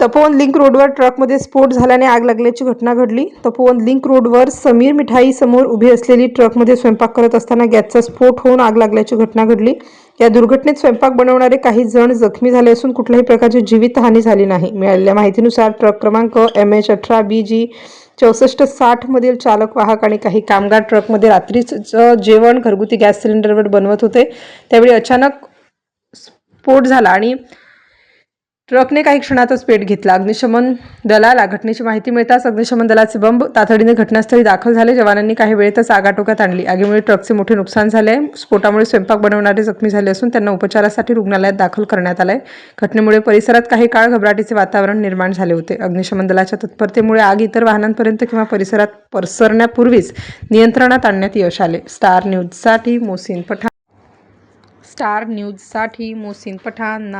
Tapovan link रोडवर ट्रकमध्ये स्फोट झाल्याने आग लागल्याची घटना घडली। तपोवन लिंक रोडवर समीर मिठाई समोर उभी असलेली ट्रकमध्ये स्वयंपाक करत असताना गॅसचा स्फोट होऊन आग लागल्याची घटना घडली। या दुर्घटनेत स्वयंपाक बनवणारे काही जण जखमी झाले असून कुठल्याही प्रकारची जीवितहानी झाली नाही। मिळालेल्या माहितीनुसार ट्रक क्रमांक MH18BG 6460 मधील चालक, वाहक आणि काही कामगार ट्रकमध्ये रात्रीचं जेवण घरगुती गॅस सिलेंडरवर बनवत होते। त्यावेळी अचानक स्फोट झाला आणि ट्रकने काही क्षणातच पेट घेतला। अग्निशमन दलाला घटनेची माहिती मिळताच अग्निशमन दलाचे बंब तातडीने घटनास्थळी दाखल झाले। जवानांनी काही वेळेतच आग आटोक्यात आणली। आगीमुळे ट्रकचे मोठे नुकसान झाले आहे। स्फोटामुळे स्वयंपाक बनवणारे जखमी झाले असून त्यांना उपचारासाठी रुग्णालयात दाखल करण्यात आले आहे। घटनेमुळे परिसरात काही काळ घबराटीचे वातावरण निर्माण झाले होते। अग्निशमन दलाच्या तत्परतेमुळे आग इतर वाहनांपर्यंत किंवा परिसरात पसरण्यापूर्वीच नियंत्रणात आणण्यात यश आले। स्टार न्यूजसाठी मोहसिन पठाण,